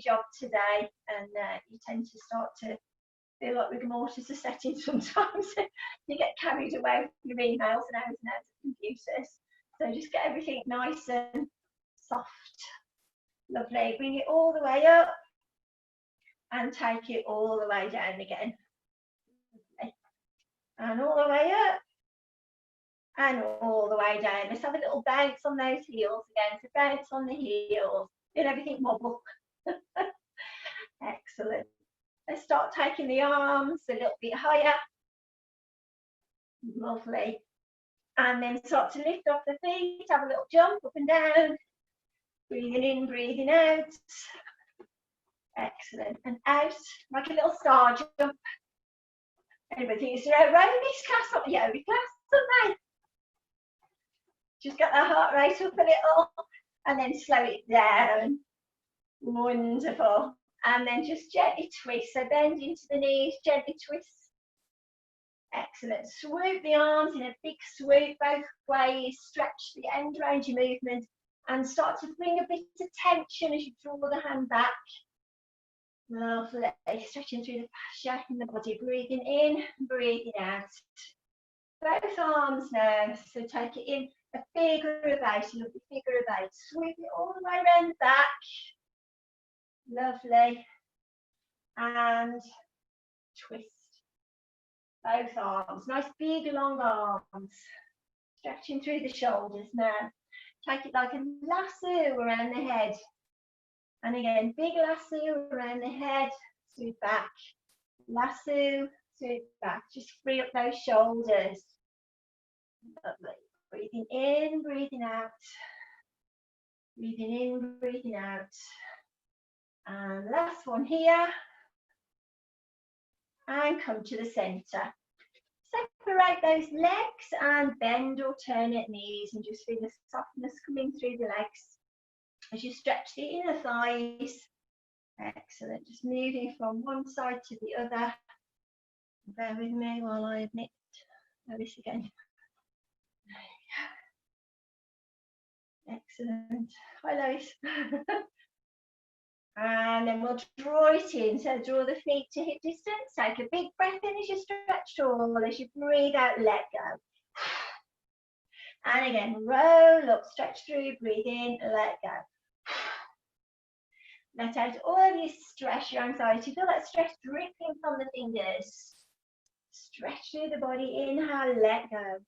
job today, and you tend to start to feel like rigor mortis are setting sometimes. You get carried away with your emails and hours of computers. So just get everything nice and soft. Lovely. Bring it all the way up and take it all the way down again. Lovely. And all the way up and all the way down. Let's have a little bounce on those heels again. So bounce on the heels. Feel everything wobble. Excellent. Let's start taking the arms a little bit higher. Lovely. And then start to lift off the feet, have a little jump up and down. Breathing in, breathing out. Excellent. And out, like a little star jump. Anybody thinks they're out running this class, not yoga class, don't they? Just get the heart rate up a little and then slow it down. Wonderful. And then just gently twist. So bend into the knees, gently twist. Excellent. Swoop the arms in a big swoop both ways. Stretch the end range of movement and start to bring a bit of tension as you draw the hand back. Lovely. Stretching through the fascia in the body. Breathing in, breathing out. Both arms now. So take it in a figure of eight. A lovely figure of eight. Swoop it all the way around the back. Lovely. And twist. Both arms. Nice big long arms. Stretching through the shoulders now. Take it like a lasso around the head. And again, big lasso around the head. Swoop back. Lasso, swoop back. Just free up those shoulders. Lovely. Breathing in, breathing out. Breathing in, breathing out. And last one here. And come to the centre. Separate those legs and bend alternate knees and just feel the softness coming through the legs as you stretch the inner thighs. Excellent. Just moving from one side to the other. Bear with me while I admit this again. Excellent. Hi, Lois. And then we'll draw it in. So draw the feet to hip distance. Take a big breath in as you stretch tall. As you breathe out, let go. And again, roll up, stretch through, breathe in, let go. Let out all of your stress, your anxiety. Feel that stress dripping from the fingers. Stretch through the body, inhale, let go.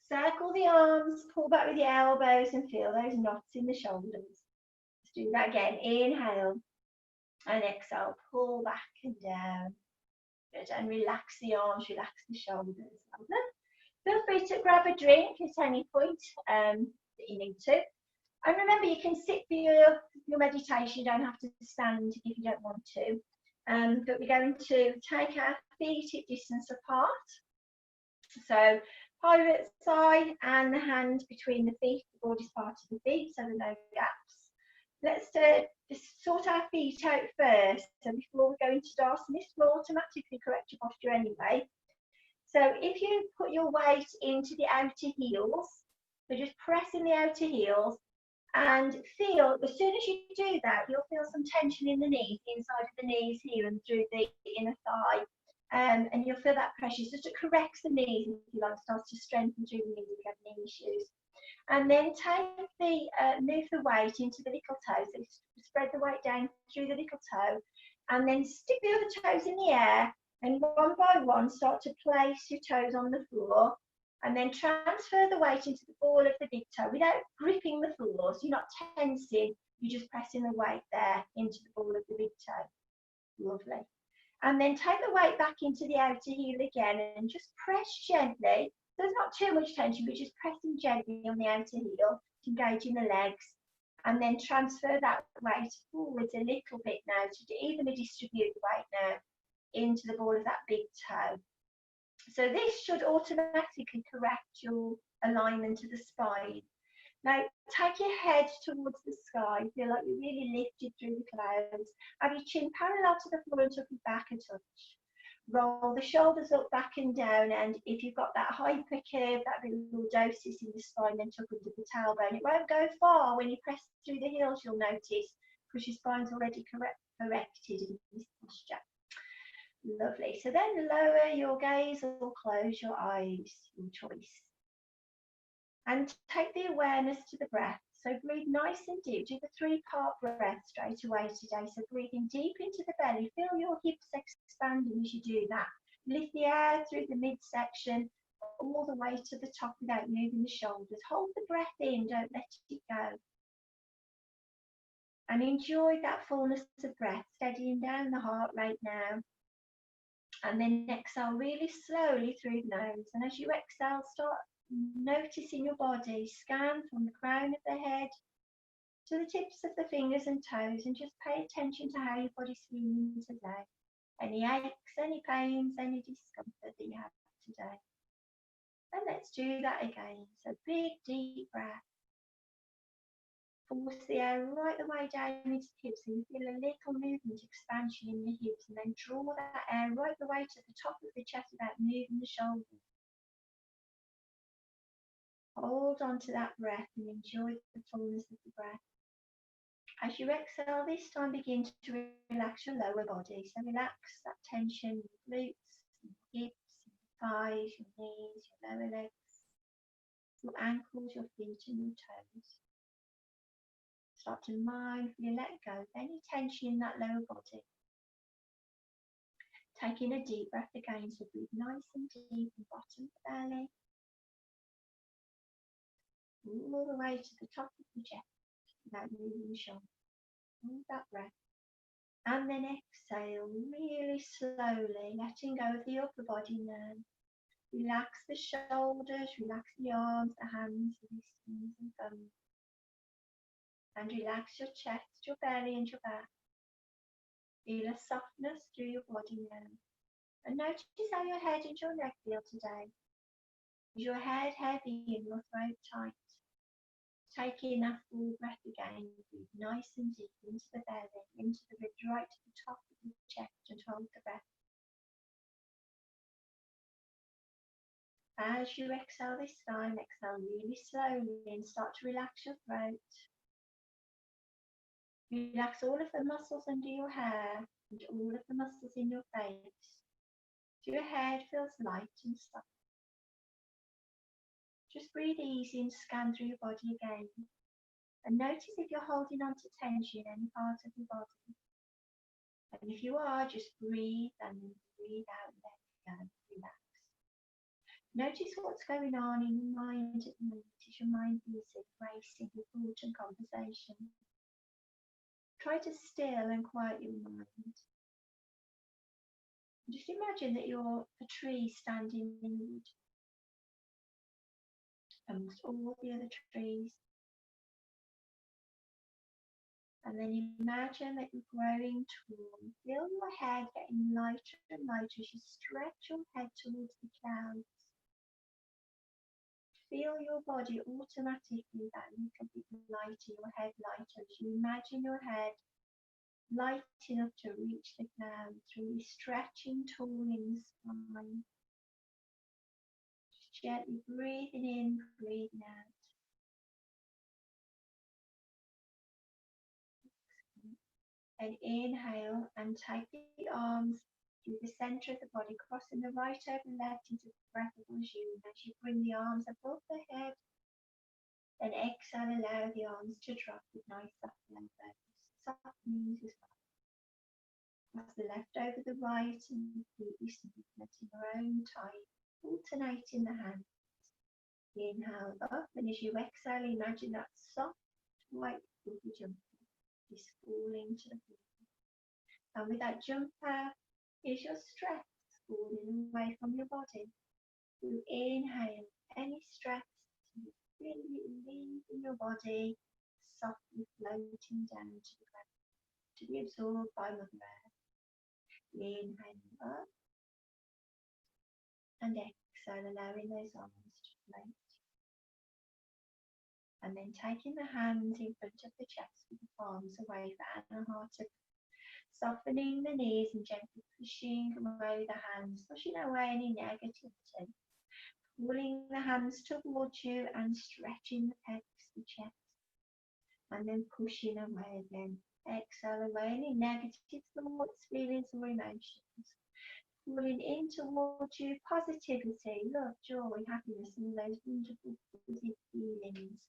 Circle the arms, pull back with your elbows and feel those knots in the shoulders. Let's do that again. Inhale and exhale, pull back and down. Good, and relax the arms, relax the shoulders. Feel free to grab a drink at any point that you need to. And remember, you can sit for your meditation. You don't have to stand if you don't want to. But we're going to take our feet hip distance apart. So pirate side and the hand between the feet, the broadest part of the feet, so there are no gaps. Let's just sort our feet out first. So before we go into Darcy, this will automatically correct your posture anyway. So if you put your weight into the outer heels, so just press in the outer heels and feel, as soon as you do that, you'll feel some tension in the knees, inside of the knees here and through the inner thigh. And you'll feel that pressure, so it corrects the knees, if you like, starts to strengthen through the knees if you have knee issues. And then take move the weight into the little toe, so spread the weight down through the little toe, and then stick the other toes in the air, and one by one start to place your toes on the floor, and then transfer the weight into the ball of the big toe without gripping the floor, so you're not tensing, you're just pressing the weight there into the ball of the big toe. Lovely. And then take the weight back into the outer heel again and just press gently. There's not too much tension, but just pressing gently on the outer heel, engaging the legs. And then transfer that weight forwards a little bit now to evenly distribute the weight now into the ball of that big toe. So this should automatically correct your alignment of the spine. Now, take your head towards the sky. Feel like you're really lifted through the clouds. Have your chin parallel to the floor and tuck it back a touch. Roll the shoulders up, back and down. And if you've got that hyper curve, that bit of lordosis in the spine, then tuck under the tailbone. It won't go far when you press through the heels, you'll notice. because your spine's already corrected in this posture. Lovely. So then lower your gaze or close your eyes, your choice. And take the awareness to the breath. So breathe nice and deep. Do the 3-part breath straight away today. So breathing deep into the belly. Feel your hips expanding as you do that. Lift the air through the midsection all the way to the top without moving the shoulders. Hold the breath in, don't let it go. And enjoy that fullness of breath, steadying down the heart rate now. And then exhale really slowly through the nose. And as you exhale, start noticing your body. Scan from the crown of the head to the tips of the fingers and toes, and just pay attention to how your body's feeling today. Any aches, any pains, any discomfort that you have today. And let's do that again. So big, deep breath. Force the air right the way down into the hips, so you feel a little movement, expansion in the hips, and then draw that air right the way to the top of the chest without moving the shoulders. Hold on to that breath and enjoy the fullness of the breath. As you exhale, this time begin to relax your lower body. So relax that tension in your glutes, your hips, your thighs, your knees, your lower legs, your ankles, your feet and your toes. Start to mindfully let go of any tension in that lower body. Taking a deep breath again, so breathe nice and deep in the bottom of the belly. All the way to the top of the chest without moving the shoulders. Hold that breath. And then exhale really slowly, letting go of the upper body now. Relax the shoulders, relax the arms, the hands, the wrists and thumbs. And relax your chest, your belly and your back. Feel a softness through your body now. And notice how your head and your neck feel today. Is your head heavy and your throat tight? Take in a full breath again. Breathe nice and deep into the belly, into the ribs, right to the top of the chest, and hold the breath. As you exhale this time, exhale really slowly and start to relax your throat. Relax all of the muscles under your hair and all of the muscles in your face. So your head feels light and soft. Just breathe easy and scan through your body again. And notice if you're holding on to tension in any part of your body. And if you are, just breathe and then breathe out and let it go. Relax. Notice what's going on in your mind at the moment. Is your mind busy, racing with thought and conversation? Try to still and quiet your mind. Just imagine that you're a tree standing in the wood amongst all the other trees. And then imagine that you're growing tall. Feel your head getting lighter and lighter as you stretch your head towards the clouds. Feel your body automatically that little bit lighter, your head lighter, as you imagine your head light enough to reach the clouds, really stretching tall in the spine. Just gently breathing in, breathing out. And inhale and take the arms through the centre of the body, crossing the right over the left into the breath of bonjour. As you bring the arms above the head, then exhale, allow the arms to drop with nice soft elbows. Soft knees as well. Cross the left over the right and completely smooth, letting your own time alternating the hands. Inhale up, and as you exhale, imagine that soft white fluffy jumper is falling to the floor. And with that jumper, is your stress falling away from your body. You inhale any stress, really leaving your body, softly floating down to the ground, to be absorbed by Mother Earth. Inhale up and exhale, allowing those arms to float. And then taking the hands in front of the chest with the palms away for Anahata. Softening the knees and gently pushing away the hands, pushing away any negativity. Pulling the hands towards you and stretching the pecs, the chest. And then pushing away again Exhale away any negative thoughts, feelings or emotions. Pulling in towards you positivity, love, joy, happiness, and those wonderful positive feelings.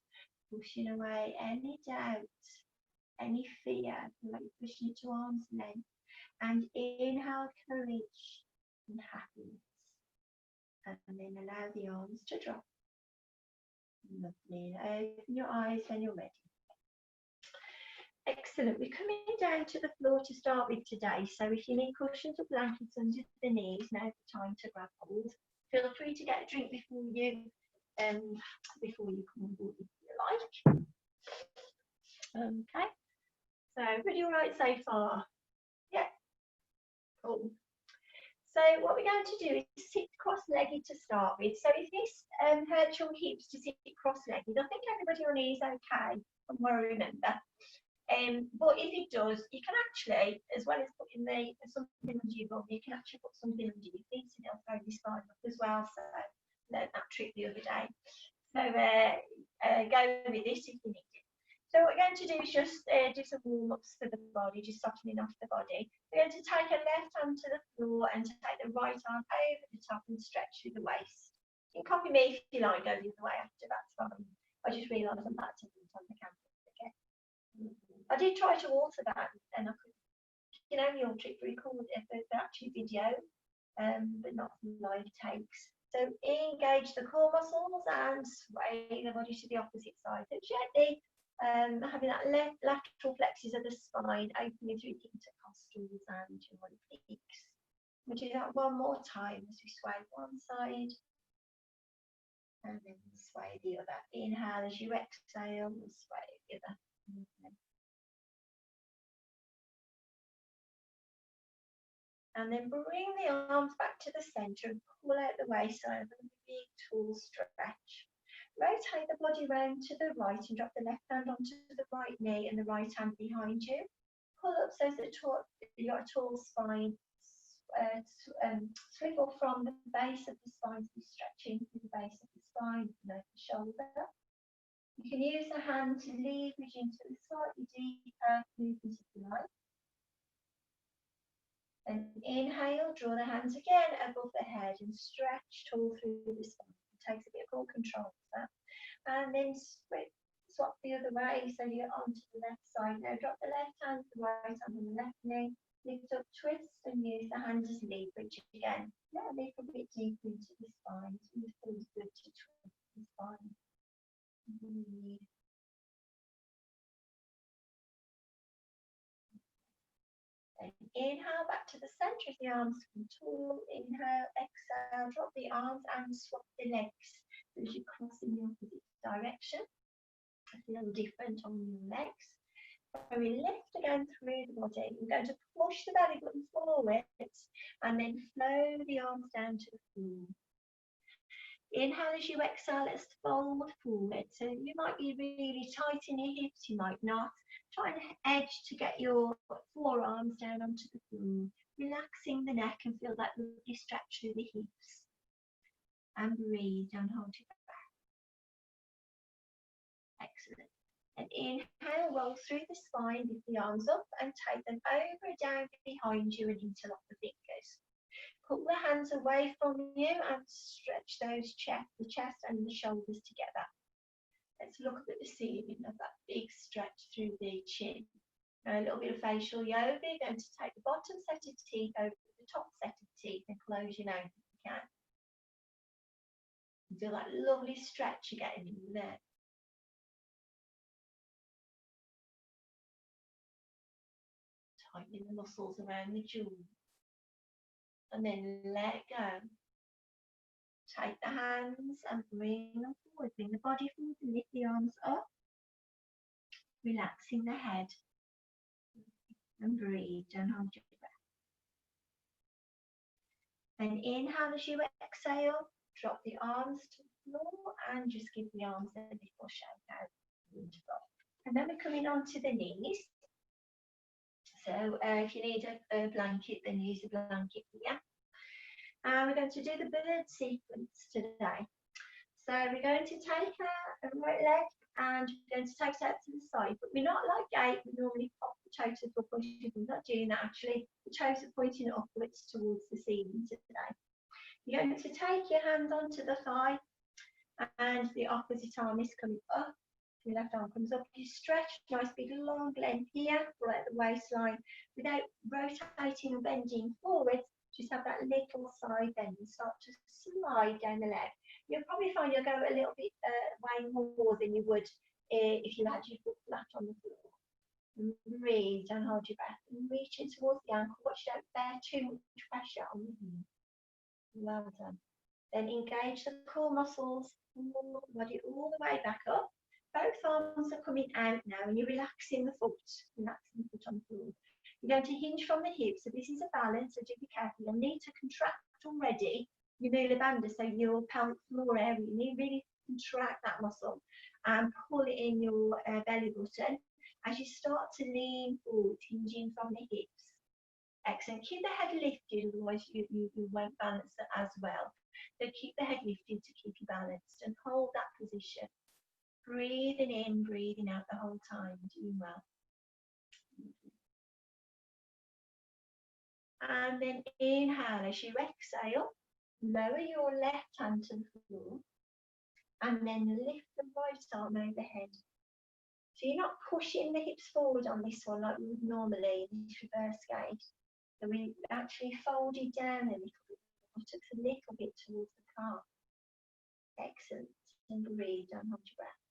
Pushing away any doubt, any fear, like you're pushing it to arm's length. And inhale courage and happiness. And then allow the arms to drop. Lovely. Open your eyes when you're ready. Excellent. We're coming down to the floor to start with today. So if you need cushions or blankets under the knees, now's the time to grab hold. Feel free to get a drink before you come on board if you like. Okay. So pretty all right so far. Yeah. Cool. So what we're going to do is sit cross-legged to start with. So if this hurts your hips to sit cross-legged, I think everybody on here is okay from what I remember. But if it does, you can actually, as well as putting something under your bum, you can actually put something under your feet and it'll throw your spine up as well. So I learned that trick the other day. So go with this if you need it. So what we're going to do is just do some warm-ups for the body, just softening off the body. We're going to take a left hand to the floor and take the right arm over the top and stretch through the waist. You can copy me if you like, go the other way after, that's fine. I just realised I'm back to on the camera again. I did try to alter that and I could, your trick to record it for actually video, but not live takes. So engage the core muscles and sway the body to the opposite side. So gently having that lateral flexes of the spine, opening through the intercostals and your obliques. We'll do that one more time as we sway one side and then sway the other. Inhale as you exhale, and sway the other. And then bring the arms back to the centre and pull out the waist side with a big tall stretch. Rotate the body round to the right and drop the left hand onto the right knee and the right hand behind you. Pull up so that you've got a tall spine. Swivel from the base of the spine to be stretching through the base of the spine and over the shoulder. You can use the hand to leverage into a slightly deeper movement if you like. And inhale, draw the hands again above the head and stretch tall through the spine. It takes a bit of control of that. And then swap the other way so you're onto the left side. Now drop the left hand to the right hand on the left knee. Lift up, twist and use the hand as leverage again. Now lift a bit deeper into the spine. So it feels good to twist the spine. Breathe. And inhale back to the centre of the arms, tall. Inhale, exhale, drop the arms and swap the legs. So as you cross in the opposite direction. It's a little different on your legs. So we lift again through the body. We're going to push the belly button forwards and then flow the arms down to the floor. Inhale as you exhale, let's fold forward. So you might be really tight in your hips, you might not. Try and edge to get your forearms down onto the floor. Relaxing the neck and feel that lovely stretch through the hips. And breathe, don't hold your breath. Excellent. And inhale, roll through the spine, lift the arms up and take them over and down behind you and interlock the fingers. Pull the hands away from you and stretch the chest and the shoulders together. Let's look up at the ceiling of that big stretch through the chin. Now a little bit of facial yoga. You're going to take the bottom set of teeth over the top set of teeth and close your nose if you can. And feel that lovely stretch you're getting in there. Tightening the muscles around the jaw. And then let go. Take the hands and bring them forward. Bring the body forward and lift the arms up. Relaxing the head. And breathe. Don't hold your breath. Then inhale as you exhale. Drop the arms to the floor and just give the arms a little shake out. And then we're coming on to the knees. So if you need a blanket, then use a blanket here. We're going to do the bird sequence today. So we're going to take our right leg and we're going to take it out to the side. But we're not like gate, we normally pop the toes up, we're not doing that actually. The toes are pointing upwards towards the ceiling today. You're going to take your hand onto the thigh and the opposite arm is coming up. Your left arm comes up. You stretch, nice big long length here, right at the waistline, without rotating or bending forwards. Just have that little side bend and start to slide down the leg. You'll probably find you'll go a little bit way more than you would if you had your foot flat on the floor. Breathe, don't hold your breath. And reach in towards the ankle. Watch, don't bear too much pressure on the heel. Well done. Then engage the core muscles, pull the body all the way back up. Both arms are coming out now, and you're relaxing the foot on the floor. You're going to hinge from the hips, so this is a balance, so do be careful. You'll need to contract already your mula bandha, so your pelvic floor area, you need to really contract that muscle and pull it in your belly button as you start to lean forward, hinging from the hips. Excellent. Keep the head lifted, otherwise you won't balance it as well. So keep the head lifted to keep you balanced and hold that position. Breathing in, breathing out the whole time, doing well. And then inhale as you exhale, lower your left hand to the floor and then lift the right arm overhead. So you're not pushing the hips forward on this one like we would normally in this reverse gate. So we actually fold it down a little bit, buttocks a little bit towards the calf. Excellent. And breathe, don't hold your breath.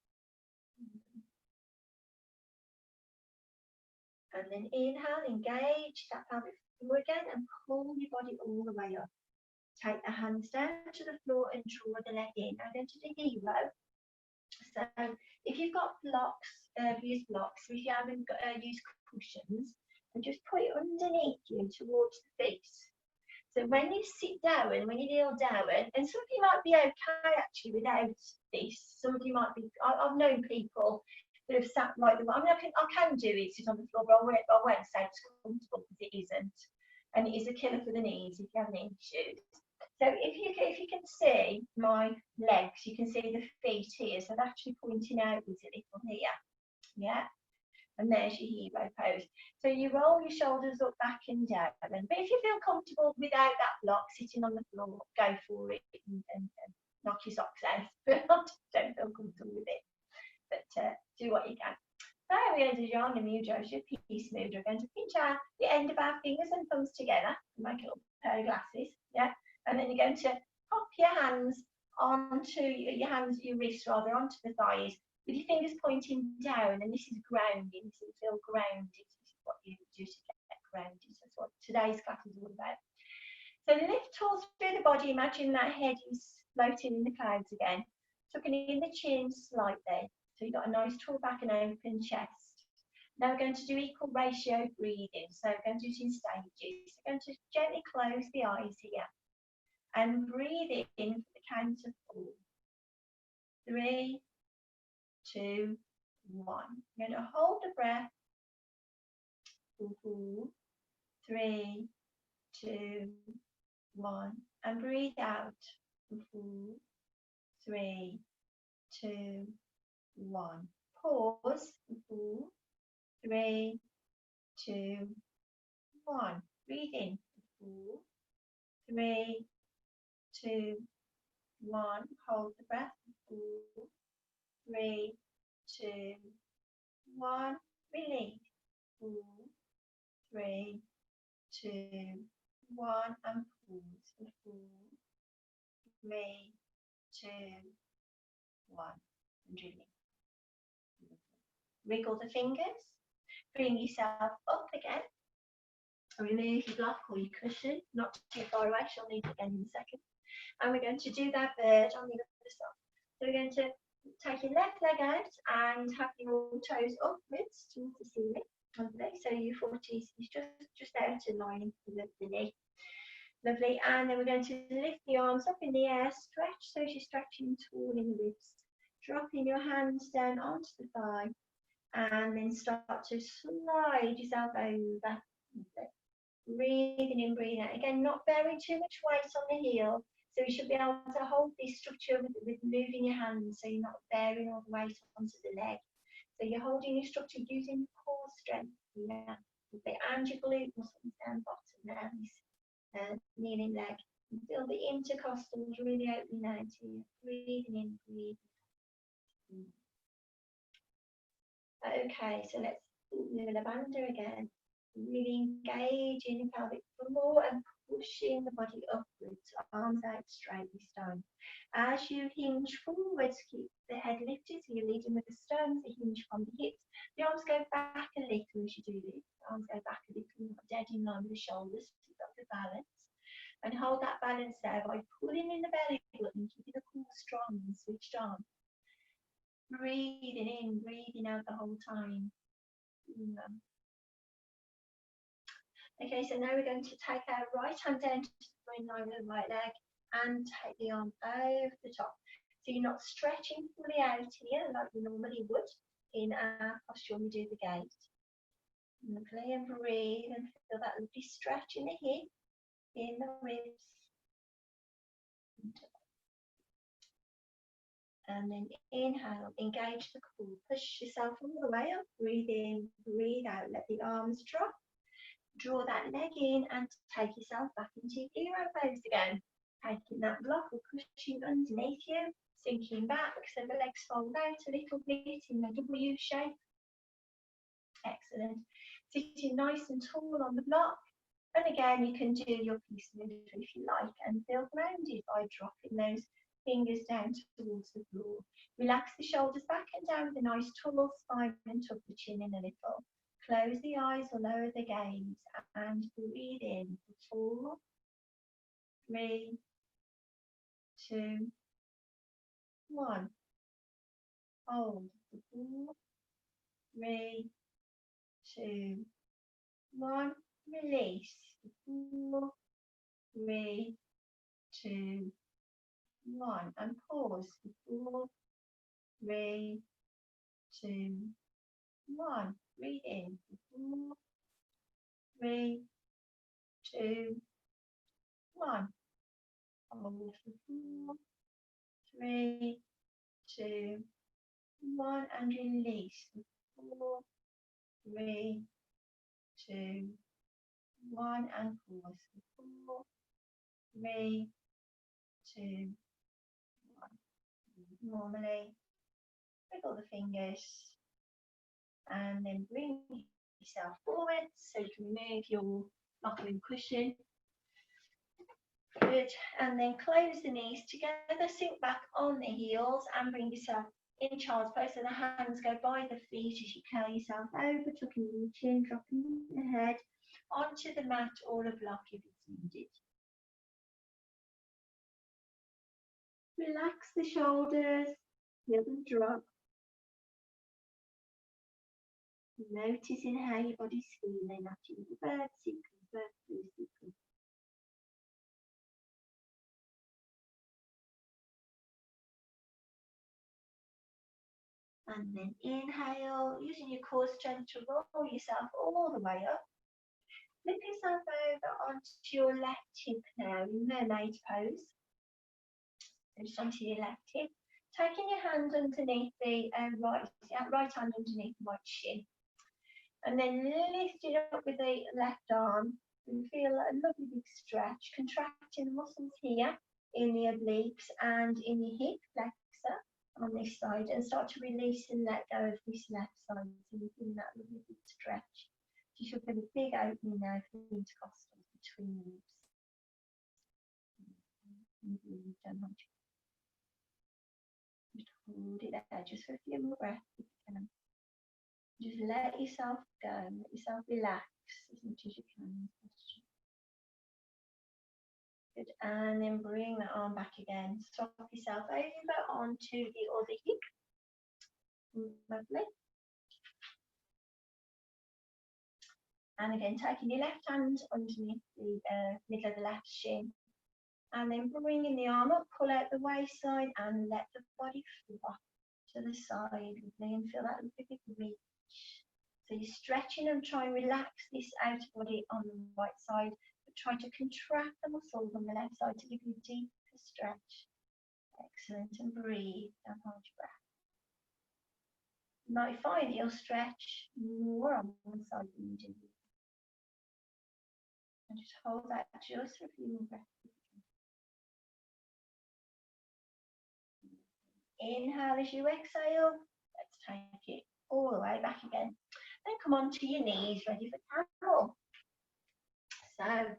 And then inhale, engage that pelvic floor again and pull your body all the way up. Take the hands down to the floor and draw the leg in. Now go to the hero. So if you've got blocks, use blocks. If you haven't got, use cushions, and just put it underneath you towards the feet. So when you sit down, when you kneel down, and some of you might be okay actually without this. Some of you might be. I've known people that have sat like the. I mean, I can do it, sit on the floor, but I won't say it's comfortable because it isn't, and it is a killer for the knees if you have any issues. So if you can see my legs, you can see the feet here. So they're actually pointing outwards a little here. Yeah. And there's your hero pose. So you roll your shoulders up, back and down. But if you feel comfortable without that block, sitting on the floor, go for it and knock your socks out. Don't feel comfortable with it. But do what you can. So we're going to do Jnana Mudra, your peace mudra. We're going to pinch the end of our fingers and thumbs together and make a little pair of glasses. Yeah. And then you're going to pop your hands onto your wrists rather, onto the thighs, with your fingers pointing down, and this is grounding, so you feel grounded. This is what you do to get grounded. That's what today's class is all about. So lift tall through the body. Imagine that head is floating in the clouds again. Tucking in the chin slightly. So you've got a nice tall back and open chest. Now we're going to do equal ratio breathing. So we're going to do it in stages. So we're going to gently close the eyes here. And breathe in for the count of 4. 3, 2, 1. You're going to hold the breath. 4, 3, 2, 1. And breathe out. 4, 3, 2, 1. Pause. 4, 3, 2, 1. Breathe in. 4, 3, 2, 1. Hold the breath. 4, 3, 2, 1. Release. 4, 3, 2, 1. And pause. 4, 3, 2, 1. And release. Wriggle the fingers. Bring yourself up again. Remove your block or your cushion. Not too far away. She'll need it again in a second. And we're going to do that bird on the other side. So we're going to take your left leg out and have your toes upwards towards the ceiling. Lovely. So your foot is just out to line the knee. Lovely. And then we're going to lift the arms up in the air. Stretch. So as you're stretching tall in the ribs. Dropping your hands down onto the thigh. And then start to slide yourself over. Breathing in, breathing out. Again, not bearing too much weight on the heel. So you should be able to hold this structure with moving your hands so you're not bearing all the weight onto the leg. So you're holding your structure using your core strength here, and your glute muscles down bottom there, this kneeling leg. And feel the intercostals really opening out here. Breathing in, breathing out. Okay, so let's do the lavender again. Really engaging the pelvic floor and pushing the body upwards, arms out straight this time. As you hinge forwards, keep the head lifted, so you're leading with the sternum, the hinge from the hips. The arms go back a little as you do this. The arms go back a little, not dead in line with the shoulders, so you've got the balance. And hold that balance there by pulling in the belly button, keeping the core strong and switched on. Breathing in, breathing out the whole time. Okay, so now we're going to take our right hand down to the in line with the right leg and take the arm over the top. So you're not stretching fully out here like you normally would in our posture when we do the gate. Lovely, and breathe and feel that lovely stretch in the hip, in the ribs. And then inhale, engage the core, push yourself all the way up, breathe in, breathe out, let the arms drop. Draw that leg in and take yourself back into your hero pose again. Taking that block or cushion underneath you, sinking back so the legs fold out a little bit in the W shape. Excellent. Sitting nice and tall on the block. And again, you can do your peace maneuver if you like and feel grounded by dropping those fingers down towards the floor. Relax the shoulders back and down with a nice tall spine and tuck the chin in a little. Close the eyes or lower the gaze and breathe in for 4, 3, 2, 1. Hold for 4, 3, 2, 1. Release for 4, 3, 2, 1. And pause for 4, 3, 2, 1. Breathe in for 4, 3, 2, 1. Hold for 4, 3, 2, 1. And release for 4, 3, 2, 1. And pause for 4, 3, 2, 1. Normally, wiggle the fingers and then bring yourself forward so you can remove your buckling cushion. Good. And then close the knees together, sink back on the heels and bring yourself in child's pose. So the hands go by the feet as you curl yourself over, tucking your chin, dropping the head onto the mat or a block if it's needed. Relax the shoulders, feel them drop. Noticing how your body's feeling after your bird sequence, bird flu sequence. And then inhale, using your core strength to roll yourself all the way up. Flip yourself over onto your left hip now in mermaid pose. So just onto your left hip. Taking your hand underneath the right hand underneath the right shin. And then lift it up with the left arm and feel a lovely big stretch, contracting the muscles here in the obliques and in your hip flexor on this side, and start to release and let go of this left side. So you feel that lovely big stretch. You should feel a big opening now for the intercostals between the ribs. Just hold it there just for a few more breaths if you can. Just let yourself go, let yourself relax as much as you can. Good, and then bring the arm back again. Swap yourself over onto the other hip. Lovely. And again, taking your left hand underneath the middle of the left shin. And then bringing the arm up, pull out the waistline and let the body flop to the side. And feel that big reach. So you're stretching and try and relax this outer body on the right side, but try to contract the muscles on the left side to give you deeper stretch. Excellent, and breathe and hold your breath. You might find that you'll stretch more on one side than you do. And just hold that just for a few more breaths. Inhale as you exhale. Let's take it all the way back again. Then come onto your knees, ready for camel. So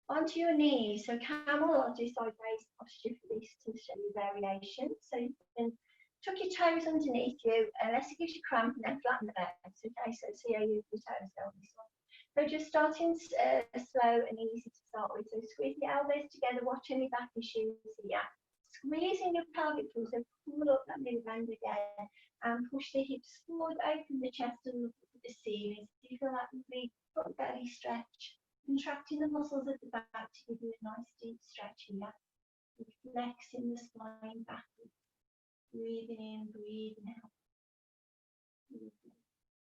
onto your knees. So camel, I'll do sideways posture for this to show you variation. So you can tuck your toes underneath you, unless it gives you cramp, and then flatten the legs. Okay, so see how your toes go on this one. So just starting slow and easy to start with. So squeeze the elbows together, watch any back issues here. Squeezing your pelvic floor, so pull up that middle band again, and push the hips forward, open the chest and look at the ceiling. So you feel that big front belly stretch, contracting the muscles at the back to give you a nice deep stretch here. Flexing the spine backwards, breathing in, breathing out.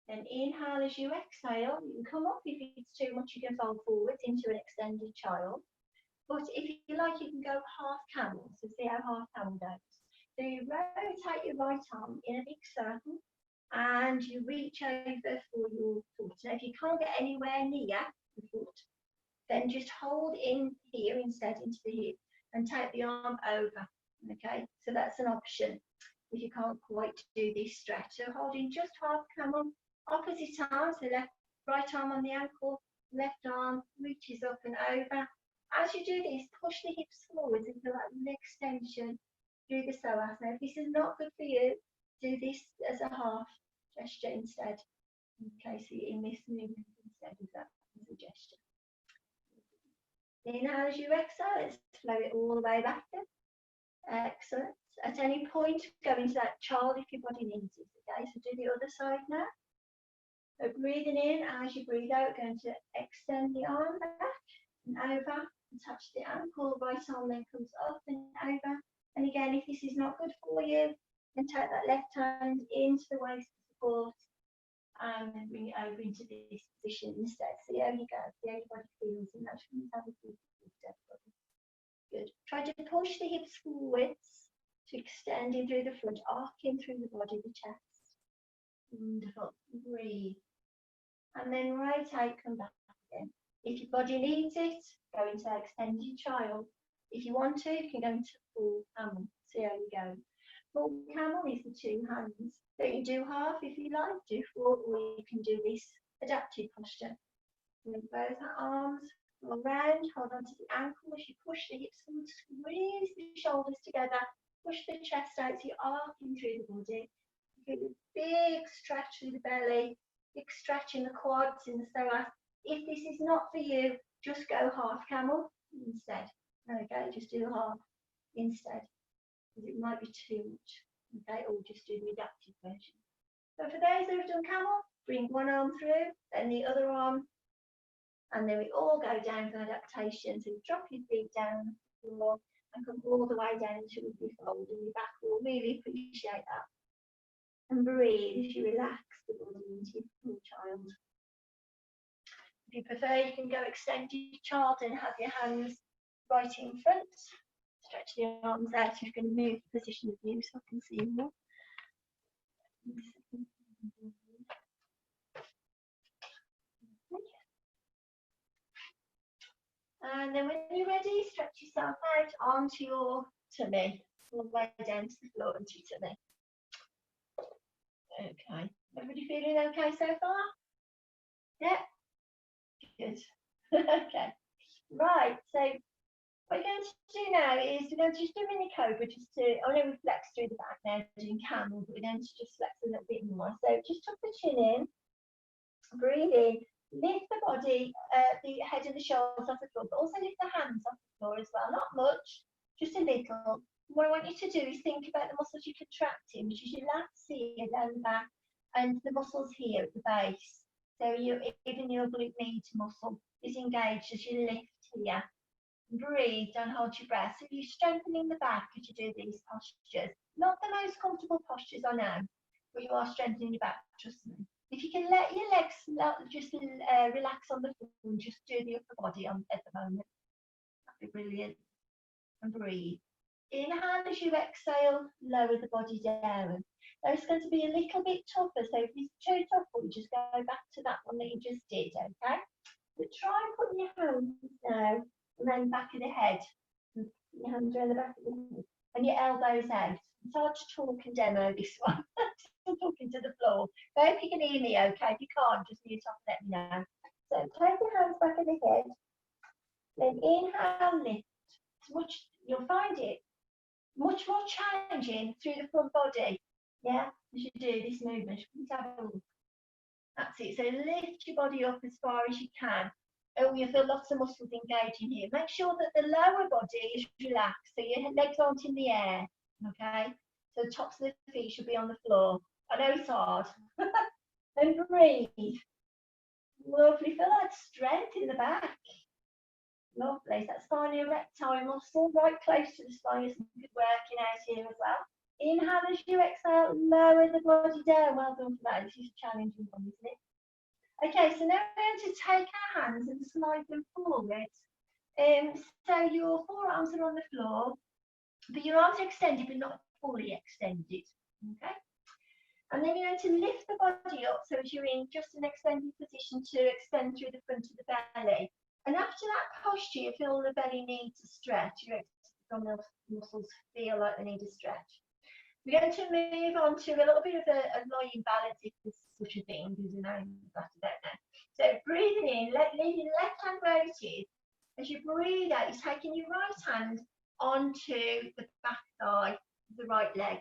Then inhale as you exhale. You can come up. If it's too much, you can fold forwards into an extended child. But if you like, you can go half camel. So see how half camel goes. So you rotate your right arm in a big circle and you reach over for your foot. Now, if you can't get anywhere near the foot, then just hold in here instead into the hip and take the arm over. Okay, so that's an option if you can't quite do this stretch. So holding just half camel, opposite arm, so right arm on the ankle, left arm reaches up and over. As you do this, push the hips forwards and feel that leg extension through the psoas. Now, if this is not good for you, do this as a half gesture instead. Okay, so you're in this movement instead of that as a gesture. Inhale as you exhale, let's flow it all the way back then. Excellent. At any point, go into that child if your body needs it. Okay, so do the other side now. So breathing in, as you breathe out, going to extend the arm back and over. Touch the ankle, right arm then comes up and over. And again, if this is not good for you, then take that left hand into the waist support and then bring it over into this position instead. See how you go, see how your body feels, and that's going to have a good step. Good. Try to push the hips forwards to extending through the front, arcing through the body, the chest. Wonderful. Breathe. And then rotate, come back again. If your body needs it, go into extended child. If you want to, you can go into full camel. See how you go. Full camel is the two hands. So you do half if you like, do full, or you can do this adapted posture. With both arms go around, hold on to the ankle as you push the hips forward, squeeze the shoulders together, push the chest out so you're arcing through the body. You get a big stretch through the belly, big stretch in the quads, in the psoas. If this is not for you, just go half camel instead. Okay, just do half instead, because it might be too much. Okay, or just do the adapted version. So for those who have done camel, bring one arm through, then the other arm, and then we all go down for adaptation. So drop your feet down on the floor and come all the way down until you fold, and your back will really appreciate that. And breathe as you relax the body into your full child. If you prefer, you can go extended child and have your hands right in front. Stretch the arms out if you're going to move the position of you so I can see you more. And then when you're ready, stretch yourself out onto your tummy, all the way down to the floor onto your tummy. Okay, everybody feeling okay so far? Yeah, good. Okay, right, so what we're going to do now is we're going to just do a mini cobra just to, I know we flex through the back now doing camel, but we're going to just flex a little bit more. So just tuck the chin in, breathe in, lift the body, the head and the shoulders off the floor, but also lift the hands off the floor as well. Not much, just a little. What I want you to do is think about the muscles you're contracting, which is your lats here down the back and the muscles here at the base. So even your glute med muscle is engaged as you lift here. Breathe, don't hold your breath. So you're strengthening the back as you do these postures. Not the most comfortable postures I know, but you are strengthening your back, trust me. If you can let your legs just relax on the floor and just do the upper body at the moment, that'd be brilliant. And breathe. Inhale as you exhale, lower the body down. Now it's going to be a little bit tougher, so if it's too tough, we'll just go back to that one that you just did, okay? But try putting your hands now around the back of the head. Your hands around the back of the head. And your elbows out. It's hard to talk and demo this one. I'm talking to the floor. I hope you can hear me okay. If you can't, just mute off and let me know. So take your hands back of the head. Then inhale, lift. You'll find it much more challenging through the front body. Yeah, as you do this movement. Let's have a look. That's it. So lift your body up as far as you can. Oh, you feel lots of muscles engaging here. Make sure that the lower body is relaxed, so your legs aren't in the air. Okay, so the tops of the feet should be on the floor. I know it's hard. And breathe. Lovely. Feel that strength in the back. Lovely. That's spinal erectile muscle right close to the spine. There's some good working out here as well. Inhale as you exhale, lower the body down. Well done for that. This is a challenging one, isn't it? Okay, so now we're going to take our hands and slide them forwards. So your forearms are on the floor, but your arms are extended but not fully extended. Okay. And then you're going to lift the body up so as you're in just an extended position to extend through the front of the belly. And after that posture, you feel the belly needs a stretch. Your abdominal muscles feel like they need a stretch. We're going to move on to a little bit of a lying balance, if there's such a thing, because you know, I don't know. So breathing in, leaving the left hand where it is. As you breathe out, you're taking your right hand onto the back thigh of the right leg.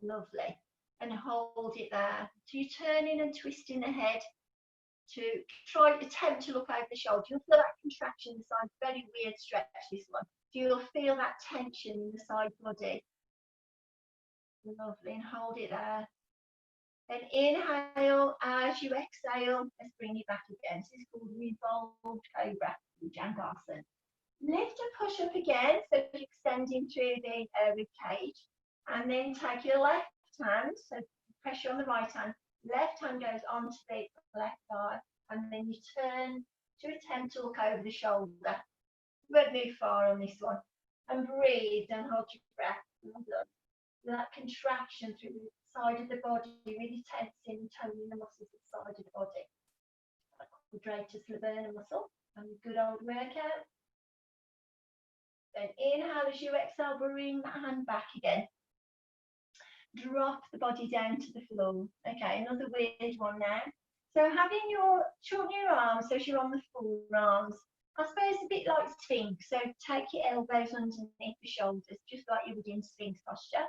Lovely. And hold it there. So you're turning and twisting the head to attempt to look over the shoulder. You'll feel that contraction in the side, very weird stretch, this one. So you'll feel that tension in the side body. Lovely, and hold it there. Then inhale as you exhale. Let's bring it back again. This is called revolved Cobra, Jangasana. Lift and push up again, so you're extending through the rib cage. And then take your left hand, so pressure on the right hand. Left hand goes onto the left thigh, and then you turn to attempt to look over the shoulder. You won't move far on this one. And breathe and hold your breath. That contraction through the side of the body, really tensing, toning the muscles at the side of the body. Quadratus laburnum muscle, and a good old workout. Then inhale as you exhale, bring that hand back again. Drop the body down to the floor. Okay, another weird one now. So having shorten your arms so you're on the forearms. I suppose a bit like Sphinx. So take your elbows underneath the shoulders, just like you would in Sphinx posture.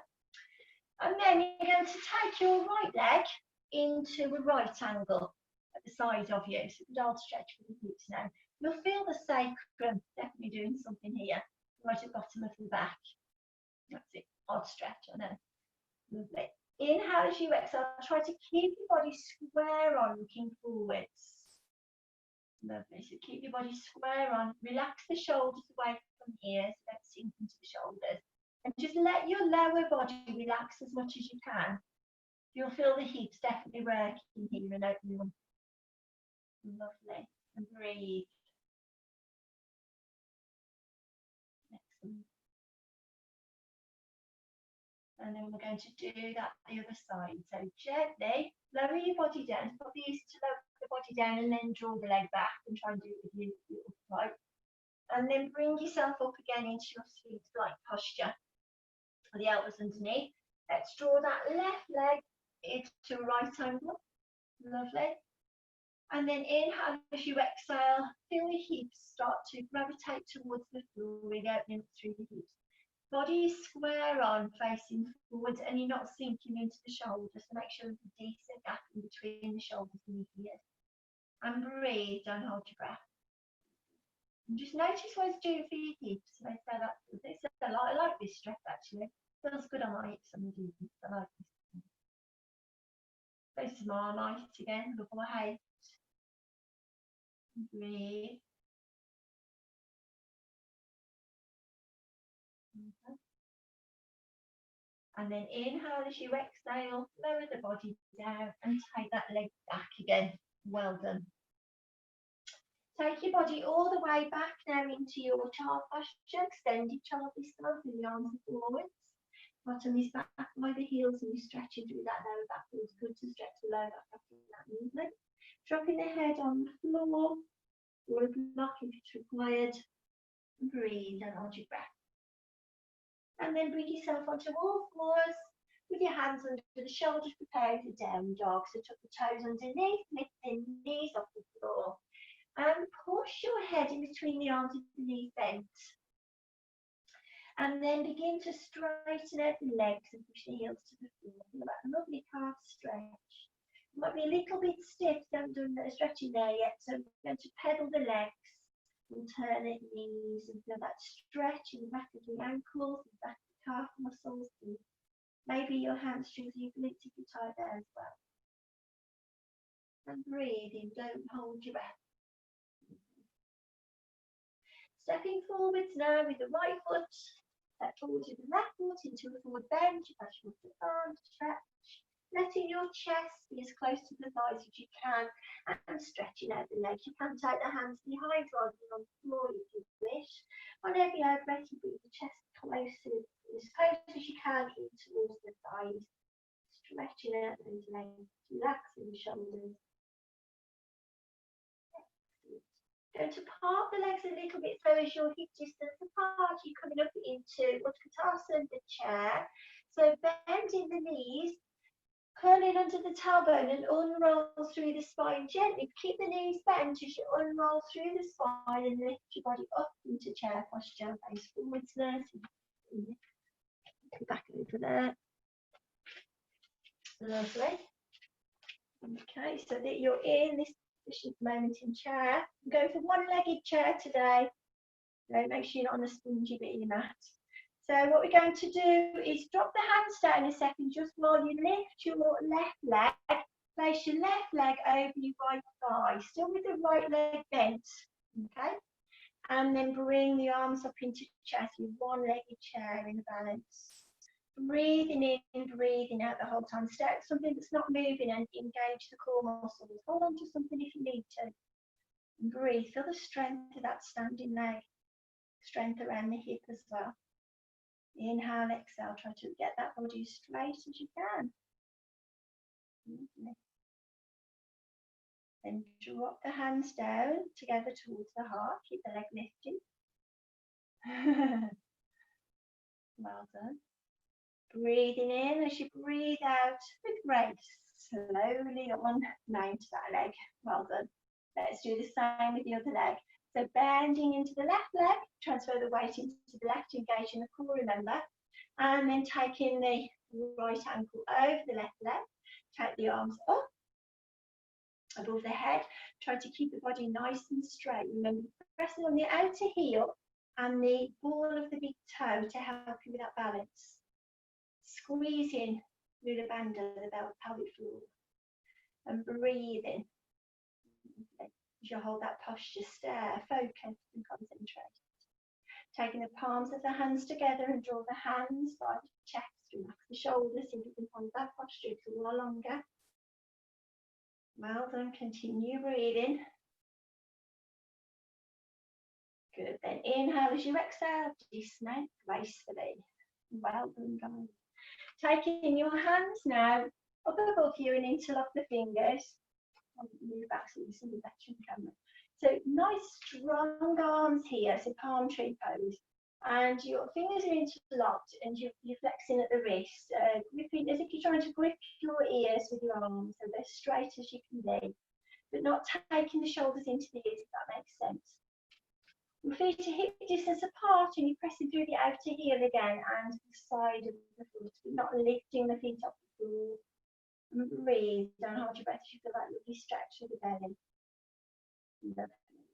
And then you're going to take your right leg into a right angle at the side of you. So good old stretch for the glutes now. You'll feel the sacrum definitely doing something here, right at the bottom of the back. That's it. Odd stretch, I know. Lovely. Inhale as you exhale. Try to keep your body square on, looking forwards. Lovely. So keep your body square on. Relax the shoulders away from the ears. Let's sink into the shoulders. And just let your lower body relax as much as you can. You'll feel the hips definitely working here and opening them. Lovely. And breathe. Excellent. And then we're going to do that the other side. So gently lower your body down. It's probably easy to lower the body down and then draw the leg back and try and do it with your upright. And then bring yourself up again into your Sphinx-like posture. The elbows underneath. Let's draw that left leg into a right angle. Lovely. And then inhale as you exhale. Feel your hips start to gravitate towards the floor, really opening up through the hips. Body is square on, facing forwards, and you're not sinking into the shoulders. So make sure there's a decent gap in between the shoulders and the ears. And breathe, don't hold your breath. And just notice what it's doing for your hips. So I like this stretch actually. Feels good on my hips and the knees. I like this. Very small, nice again. Look at my height. Breathe. Okay. And then inhale as you exhale, lower the body down and take that leg back again. Well done. Take your body all the way back now into your child posture, extended child this time, with the arms forwards. Bottom is back by the heels and you're stretching through that lower back. Feels good to stretch the lower back after that movement. Dropping the head on the floor, or a block if it's required. Breathe and hold your breath. And then bring yourself onto all fours with your hands under the shoulders, prepare for down dog. So tuck the toes underneath, lift the knees off the floor. And push your head in between the arms with the knees bent. And then begin to straighten out the legs and push the heels to the floor. Feel that lovely calf stretch. It might be a little bit stiff, don't do a stretching there yet. So we're going to pedal the legs, alternate knees, and feel that stretch in the back of the ankles, the back of the calf muscles, and maybe your hamstrings, your glutes if you're tight there as well. And breathe in, don't hold your breath. Stepping forwards now with the right foot, step forward with the left foot into a forward bend, you pass your foot arm, stretch, letting your chest be as close to the thighs as you can, and stretching out the legs. You can take the hands behind rather than on the floor if you wish. On every out breath, you bring the chest closer, as close as you can in towards the thighs, stretching out those legs, relaxing the shoulders. Going to part the legs a little bit so as your hip distance apart, you're coming up into Utkatasana, the chair. So bending the knees, curling under the tailbone and unroll through the spine gently. Keep the knees bent as you unroll through the spine and lift your body up into chair posture. Face forwards there. Come back over there. Lovely. Okay, so that you're in this moment in chair. I'm going for one-legged chair today. So make sure you're not on a spongy bit of your mat. So what we're going to do is drop the hands down a second just while you lift your left leg. Place your left leg over your right thigh, still with the right leg bent. Okay? And then bring the arms up into chest with one-legged chair in balance. Breathing in, breathing out the whole time. Stay at something that's not moving and engage the core muscles. Hold on to something if you need to. And breathe. Feel the strength of that standing leg. Strength around the hip as well. Inhale, exhale. Try to get that body as straight as you can. Then drop the hands down together towards the heart. Keep the leg lifted. Well done. Breathing in as you breathe out with grace. Slowly on down to that leg. Well done. Let's do the same with the other leg. So bending into the left leg, transfer the weight into the left, engaging the core, remember. And then taking the right ankle over the left leg. Take the arms up above the head. Try to keep the body nice and straight. Remember, pressing on the outer heel and the ball of the big toe to help you with that balance. Squeezing through the band of the pelvic floor and breathing. As you hold that posture, stare, focus and concentrate. Taking the palms of the hands together and draw the hands by the chest, relax the shoulders, see if you can hold that posture a little longer. Well done, continue breathing. Good, then inhale as you exhale, dismount gracefully. Well done, guys. Taking your hands now up above you and interlock the fingers. I'll move back so you see the better in camera. So nice strong arms here, so palm tree pose. And your fingers are interlocked and you're flexing at the wrist, gripping as if you're trying to grip your ears with your arms so they're straight as you can be, but not taking the shoulders into the ears, if that makes sense. Your feet are hip distance apart and you're pressing through the outer heel again and the side of the foot, but not lifting the feet off the floor. And breathe, don't hold your breath as you feel that lovely stretch of the belly.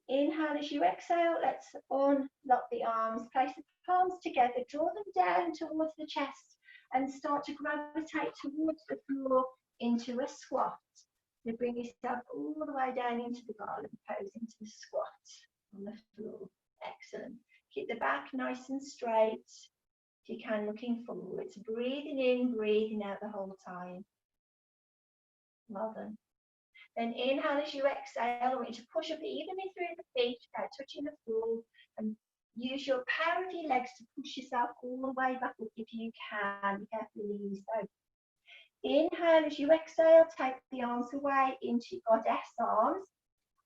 Inhale as you exhale, let's unlock the arms, place the palms together, draw them down towards the chest and start to gravitate towards the floor into a squat. So bring yourself all the way down into the garland pose, into the squat on the floor. Excellent. Keep the back nice and straight. If you can, looking forwards. Breathing in, breathing out the whole time. Well done. Then inhale as you exhale. I want you to push up evenly through the feet without touching the floor, and use your power of your legs to push yourself all the way back up if you can. Carefully release. So inhale as you exhale, take the arms away into goddess arms.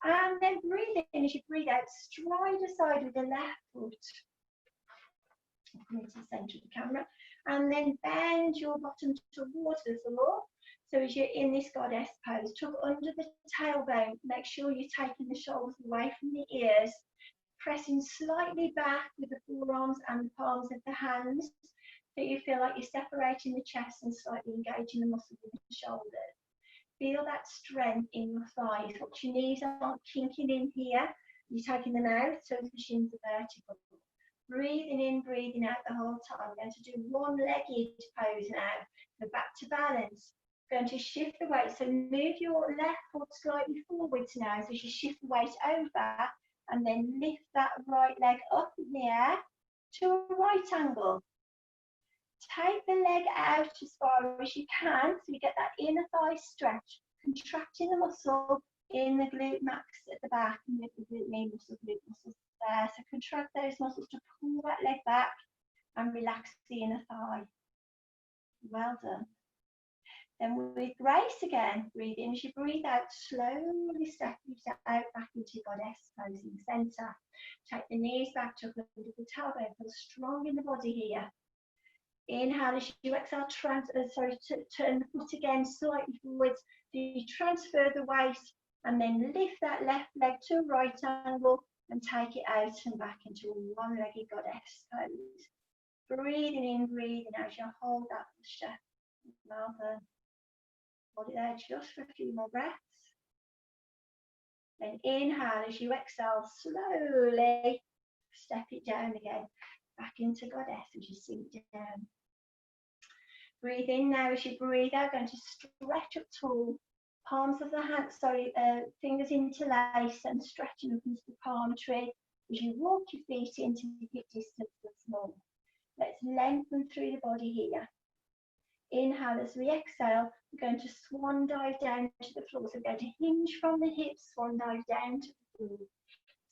And then breathe in as you breathe out, stride aside with the left foot. Come into the centre of the camera. And then bend your bottom towards the floor. So as you're in this goddess pose, tuck under the tailbone. Make sure you're taking the shoulders away from the ears. Pressing slightly back with the forearms and the palms of the hands. So you feel like you're separating the chest and slightly engaging the muscles in the shoulders. Feel that strength in your thighs. Watch your knees aren't kinking in here. You're taking them out so the shins are vertical. Breathing in, breathing out the whole time. We're going to do one-legged pose now. Go back to balance. Going to shift the weight. So move your left foot slightly forwards now. So you shift the weight over and then lift that right leg up in the air to a right angle. Take the leg out as far as you can, so you get that inner thigh stretch, contracting the muscle in the glute max at the back, and the glute main muscle, glute muscles there. So contract those muscles to pull that leg back and relax the inner thigh. Well done. Then with grace again, breathe in as you breathe out, slowly step yourself out back into goddess pose in the centre. Take the knees back, tuck under the tailbone, feel strong in the body here. Inhale as you exhale, turn the foot again slightly forwards. So you transfer the weight and then lift that left leg to a right angle and take it out and back into a one-legged goddess pose. Breathing in, breathing out as you hold that posture. Well done. Hold it there just for a few more breaths. Then inhale as you exhale, slowly step it down again. Back into goddess as you sink down. Breathe in now as you breathe out, going to stretch up tall. Palms of the hands, fingers interlace and stretching up into the palm tree as you walk your feet into the hip distance once more. Let's lengthen through the body here. Inhale as we exhale, we're going to swan dive down to the floor. So we're going to hinge from the hips, swan dive down to the floor.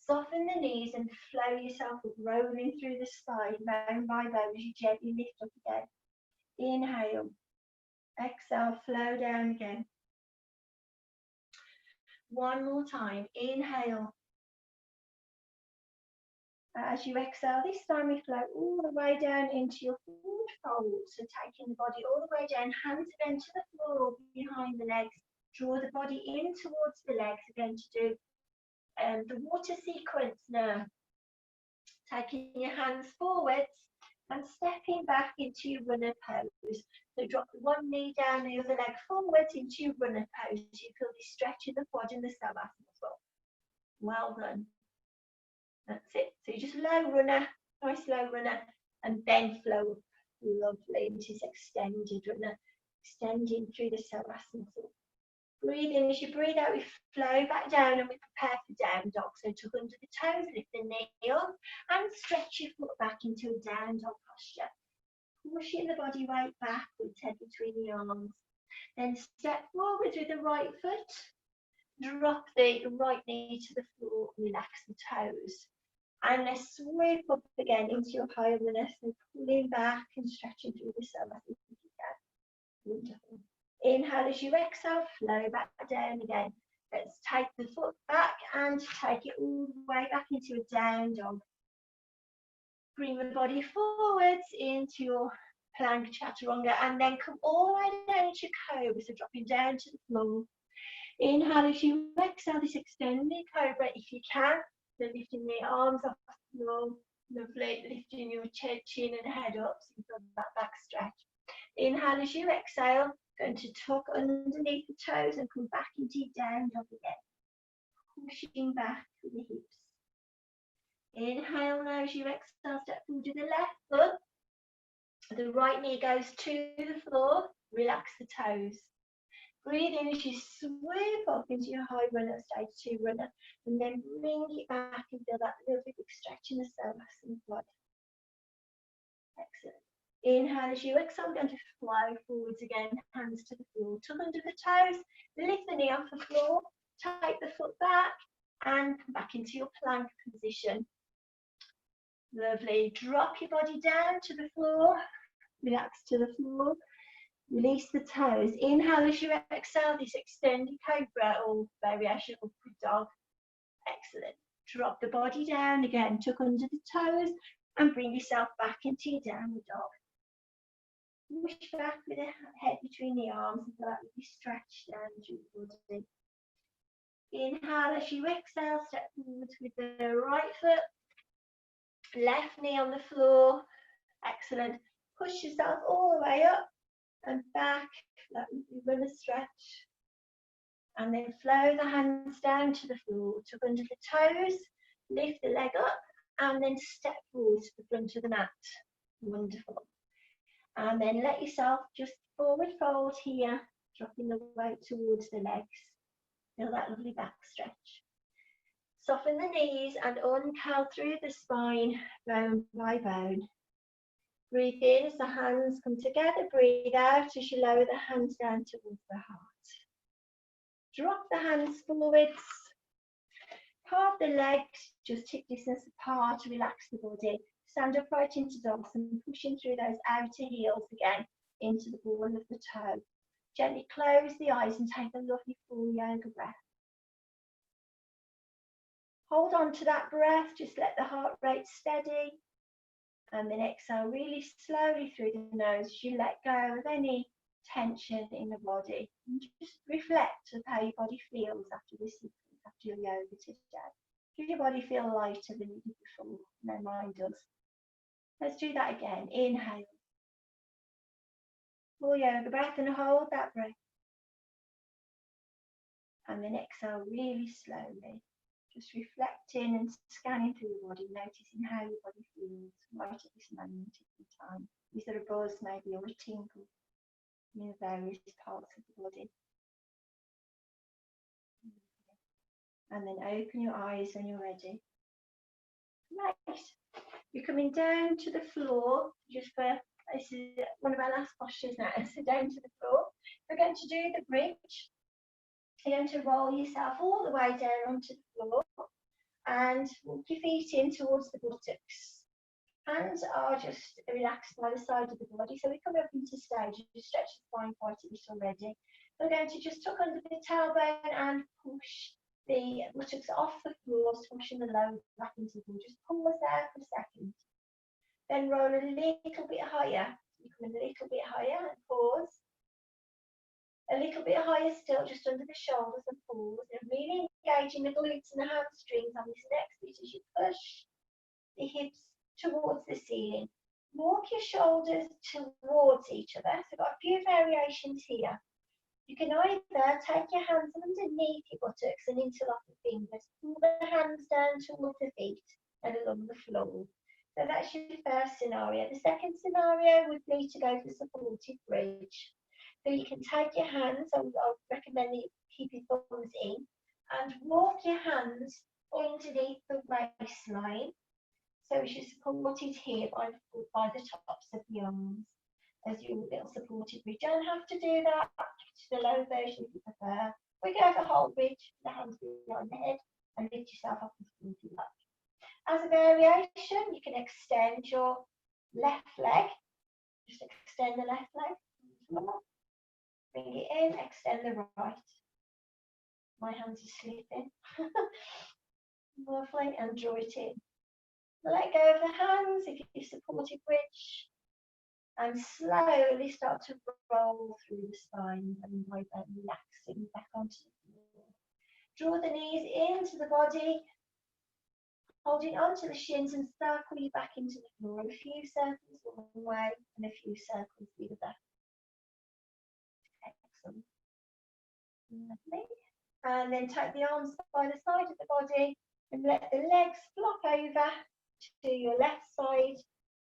Soften the knees and flow yourself up, rolling through the spine, bone by bone, as you gently lift up again. Inhale, exhale, flow down again. One more time, inhale. As you exhale, this time we flow all the way down into your forward fold. So taking the body all the way down, hands again to the floor behind the legs. Draw the body in towards the legs. We're going to do the water sequence now. Taking your hands forwards and stepping back into your runner pose. So drop one knee down, the other leg forwards into your runner pose. You feel this stretch in the quad and the savasana as well. Well done. That's it. So you just low runner, nice low runner, and then flow up lovely into this extended runner, extending through the savasana. Breathe in as you breathe out, we flow back down and we prepare for down dog. So tuck under the toes, lift the knee up and stretch your foot back into a down dog posture. Pushing the body weight back with head between the arms. Then step forward with the right foot. Drop the right knee to the floor, relax the toes. And then sweep up again into your high runner, so pulling back and stretching through the savasana if you can. Wonderful. Inhale as you exhale, flow back down again. Let's take the foot back and take it all the way back into a down dog. Bring the body forwards into your plank chaturanga and then come all the way down into cobra, so dropping down to the floor. Inhale as you exhale, this extended cobra if you can. So lifting the arms off the floor, lovely, lifting your chin and head up, so you feel that back stretch. Inhale as you exhale, going to tuck underneath the toes and come back into down dog again. Pushing back with the hips. Inhale now as you exhale, step forward to the left foot. The right knee goes to the floor, relax the toes. Breathe in as you sweep up into your high runner, stage 2 runner, and then bring it back and feel that lovely big stretch in the savasana quad. Excellent. Inhale as you exhale, we're going to fly forwards again, hands to the floor, tuck under the toes, lift the knee off the floor, take the foot back and come back into your plank position. Lovely. Drop your body down to the floor, relax to the floor, release the toes. Inhale as you exhale, this extended cobra or variation upward dog. Excellent. Drop the body down again, tuck under the toes and bring yourself back into your downward dog. Push back with the head between the arms and feel like you stretch down through the body. Inhale as you exhale, step forward with the right foot, left knee on the floor. Excellent. Push yourself all the way up and back, like you run a stretch. And then flow the hands down to the floor, tuck under the toes, lift the leg up, and then step forward to the front of the mat. Wonderful. And then let yourself just forward fold here, dropping the weight towards the legs. Feel that lovely back stretch. Soften the knees and uncurl through the spine, bone by bone. Breathe in as the hands come together. Breathe out as you lower the hands down towards the heart. Drop the hands forwards. Carve the legs, just hip distance apart, relax the body. Stand upright into dogs and pushing through those outer heels again into the ball of the toe. Gently close the eyes and take a lovely full yoga breath. Hold on to that breath, just let the heart rate steady. And then exhale really slowly through the nose as you let go of any tension in the body. And just reflect on how your body feels after this sequence, after your yoga today. Does your body feel lighter than you did before? No, mine does. Let's do that again. Inhale. Full yoga breath and hold that breath. And then exhale really slowly. Just reflecting and scanning through your body, noticing how your body feels right at this moment in time. Is there a buzz maybe or a tingle in the various parts of the body? And then open your eyes when you're ready. Right. You're coming down to the floor, just for, this is one of our last postures now, so down to the floor. We're going to do the bridge. You're going to roll yourself all the way down onto the floor and walk your feet in towards the buttocks. Hands are just relaxed by the side of the body, so we come up into stage, you stretch the spine quite a bit already. We're going to just tuck under the tailbone and push the buttocks off the floor, pushing the lower back into the floor. Just pause there for a second. Then roll a little bit higher. You come a little bit higher and pause. A little bit higher still, just under the shoulders and pause. And really engaging the glutes and the hamstrings on this next bit as you push the hips towards the ceiling. Walk your shoulders towards each other. So I've got a few variations here. You can either take your hands underneath your buttocks and interlock the fingers, pull the hands down towards the feet and along the floor. So that's your first scenario. The second scenario would be to go for supported bridge. So you can take your hands, I would recommend that you keep your thumbs in, and walk your hands underneath the waistline. So you're supported here by the tops of the arms as your little supported bridge. You don't have to do that. To the low version if you prefer. We go for whole bridge, the hands behind the head, and lift yourself up and supported up. As a variation, you can extend your left leg. Just extend the left leg. Bring it in, extend the right. My hands are slipping. Lovely, and draw it in. Let go of the hands if you supported bridge. And slowly start to roll through the spine and by that relaxing back onto the floor. Draw the knees into the body, holding onto the shins and circle you back into the floor. A few circles one way and a few circles the other. Excellent. Lovely. And then take the arms by the side of the body and let the legs flop over to your left side.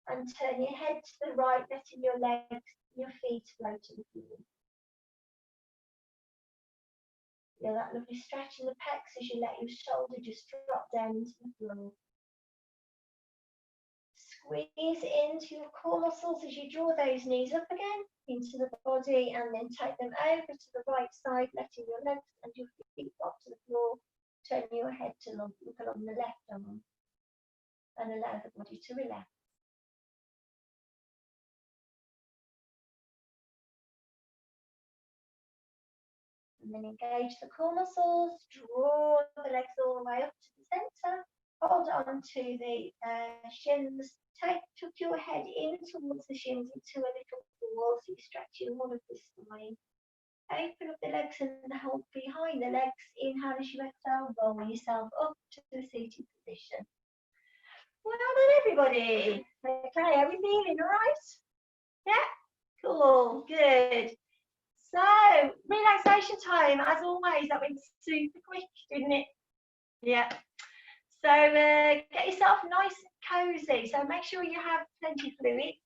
And turn your head to the right, letting your legs, your feet flow to the floor. Feel that lovely stretch in the pecs as you let your shoulder just drop down into the floor. Squeeze into your core muscles as you draw those knees up again into the body, and then take them over to the right side, letting your legs and your feet drop to the floor. Turn your head to look along the left arm and allow the body to relax. And then engage the core muscles, draw the legs all the way up to the centre, hold on to the shins, tuck your head in towards the shins into a little ball, so you're stretching all of the spine. Open up the legs and hold behind the legs. Inhale as you exhale, roll yourself up to the seated position. Well done, everybody. Okay, are we feeling all right? Yeah? Cool, good. So, relaxation time, as always, that went super quick, didn't it? Yeah. So, get yourself nice and cozy. So, make sure you have plenty of fluids.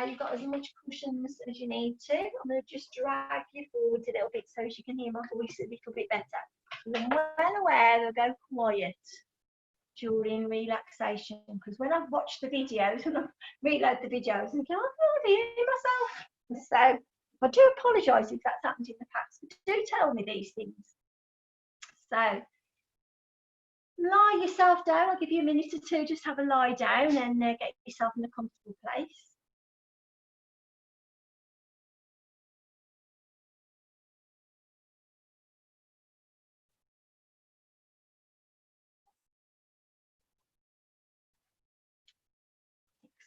You've got as much cushions as you need to. I'm going to just drag you forward a little bit so you can hear my voice a little bit better. I'm well aware they'll go quiet during relaxation, because when I've watched the videos and I reload the videos and go, I can't hear myself. So I do apologise if that's happened in the past, but do tell me these things. So lie yourself down. I'll give you a minute or two, just have a lie down and get yourself in a comfortable place.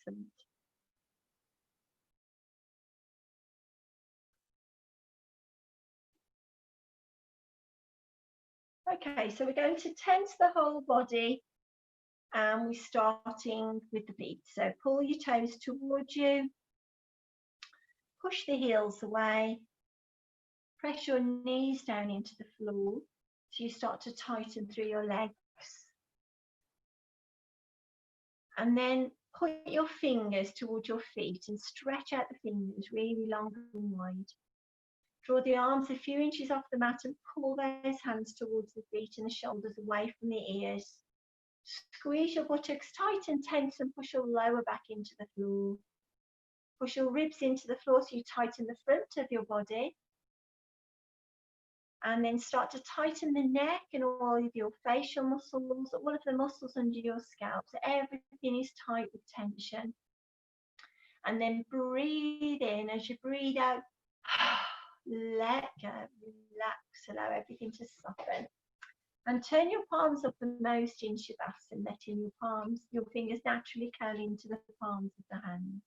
Excellent. Okay, so we're going to tense the whole body, and we're starting with the feet. So pull your toes towards you, push the heels away, press your knees down into the floor so you start to tighten through your legs. And then put your fingers towards your feet and stretch out the fingers really long and wide. Draw the arms a few inches off the mat and pull those hands towards the feet and the shoulders away from the ears. Squeeze your buttocks tight and tense and push your lower back into the floor. Push your ribs into the floor so you tighten the front of your body. And then start to tighten the neck and all of your facial muscles, all of the muscles under your scalp. So everything is tight with tension. And then breathe in. As you breathe out, let go, relax, allow everything to soften. And turn your palms uppermost in Shavasana, letting your fingers naturally curl into the palms of the hands.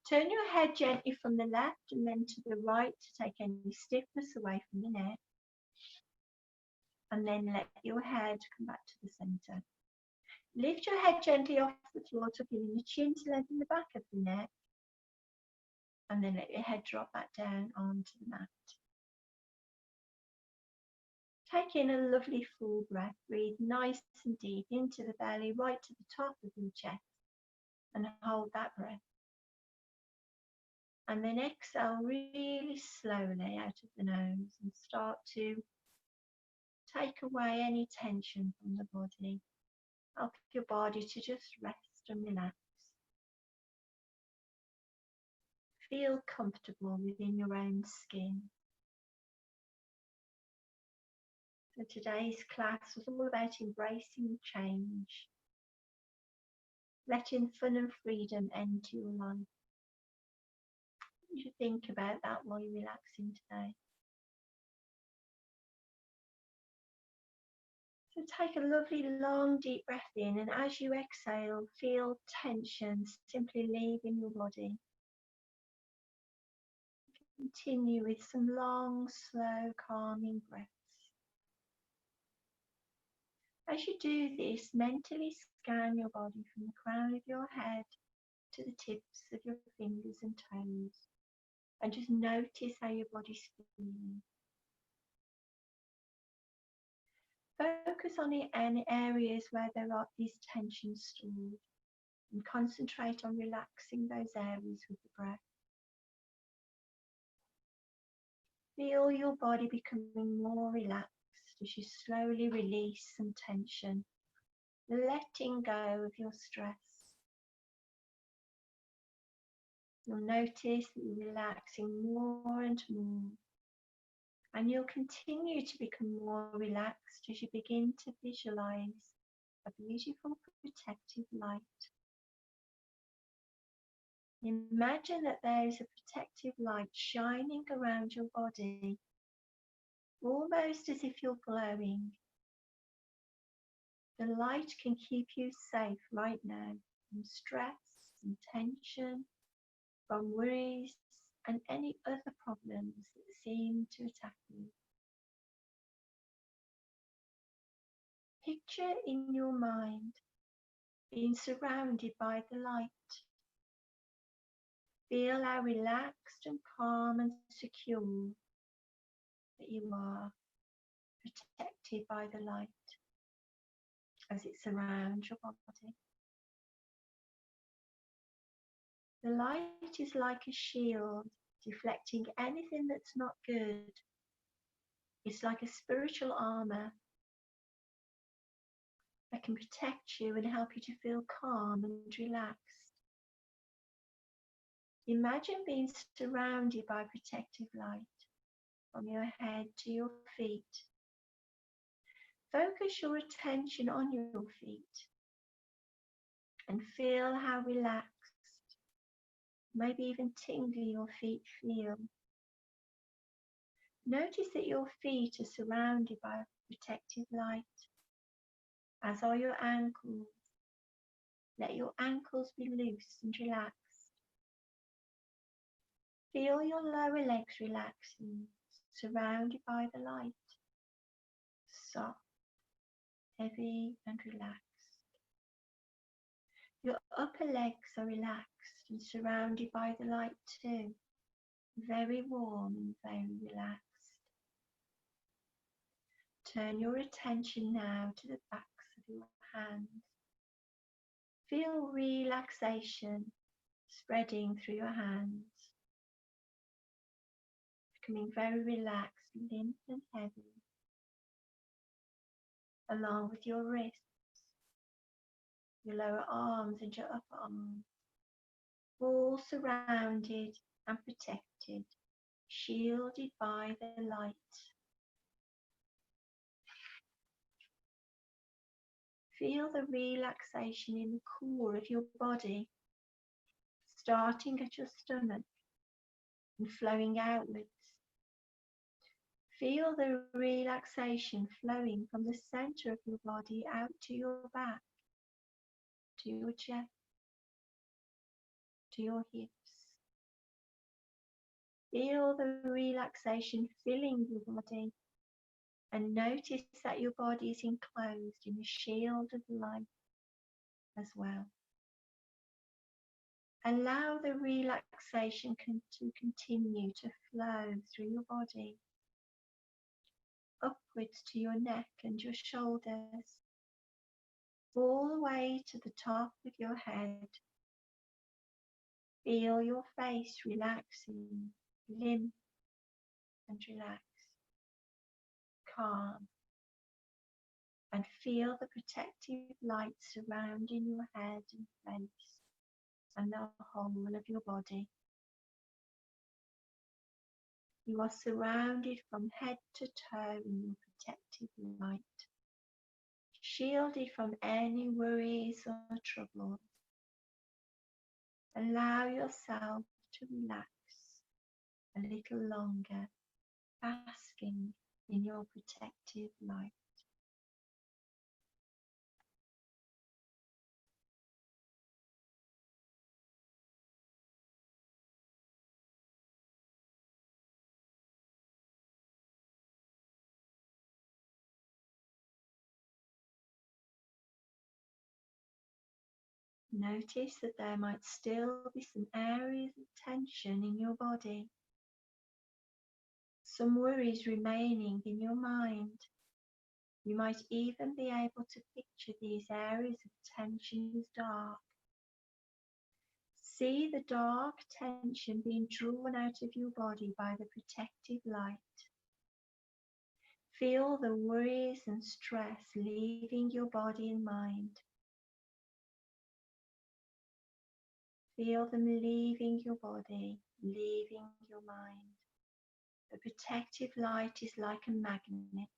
Turn your head gently from the left and then to the right to take any stiffness away from the neck. And then let your head come back to the centre. Lift your head gently off the floor, tucking in the chin to lengthen the back of the neck. And then let your head drop back down onto the mat. Take in a lovely full breath. Breathe nice and deep into the belly, right to the top of your chest. And hold that breath. And then exhale really slowly out of the nose and start to take away any tension from the body. Help your body to just rest and relax. Feel comfortable within your own skin. So today's class was all about embracing change, letting fun and freedom enter your life. You should think about that while you're relaxing today. So take a lovely long deep breath in, and as you exhale, feel tension simply leaving your body. Continue with some long, slow, calming breaths. As you do this, mentally scan your body from the crown of your head to the tips of your fingers and toes, and just notice how your body's feeling. Focus on any areas where there are these tensions stored, and concentrate on relaxing those areas with the breath. Feel your body becoming more relaxed as you slowly release some tension letting go of your stress. You'll notice that you're relaxing more and more, and you'll continue to become more relaxed as you begin to visualize a beautiful protective light. Imagine that there is a protective light shining around your body, almost as if you're glowing. The light can keep you safe right now from stress and tension, from worries and any other problems that seem to attack you. Picture in your mind being surrounded by the light. Feel how relaxed and calm and secure that you are, protected by the light as it surrounds your body. The light is like a shield, deflecting anything that's not good. It's like a spiritual armor that can protect you and help you to feel calm and relaxed. Imagine being surrounded by protective light from your head to your feet. Focus your attention on your feet and feel how relaxed, maybe even tingly your feet feel. Notice that your feet are surrounded by protective light, as are your ankles. Let your ankles be loose and relaxed. Feel your lower legs relaxing, surrounded by the light. Soft, heavy and relaxed. Your upper legs are relaxed and surrounded by the light too. Very warm and very relaxed. Turn your attention now to the backs of your hands. Feel relaxation spreading through your hands, becoming very relaxed, limp and heavy, along with your wrists, your lower arms and your upper arms, all surrounded and protected, shielded by the light. Feel the relaxation in the core of your body, starting at your stomach and flowing outwards. Feel the relaxation flowing from the center of your body out to your back, to your chest, to your hips. Feel the relaxation filling your body, and notice that your body is enclosed in a shield of light as well. Allow the relaxation to continue to flow through your body, upwards to your neck and your shoulders, all the way to the top of your head. Feel your face relaxing, limp and relaxed, calm, and feel the protective light surrounding your head and face and the whole of your body. You are surrounded from head to toe in your protective light, shielded from any worries or troubles. Allow yourself to relax a little longer, basking in your protective light. Notice that there might still be some areas of tension in your body, some worries remaining in your mind. You might even be able to picture these areas of tension as dark. See the dark tension being drawn out of your body by the protective light. Feel the worries and stress leaving your body and mind. Feel them leaving your body, leaving your mind. The protective light is like a magnet,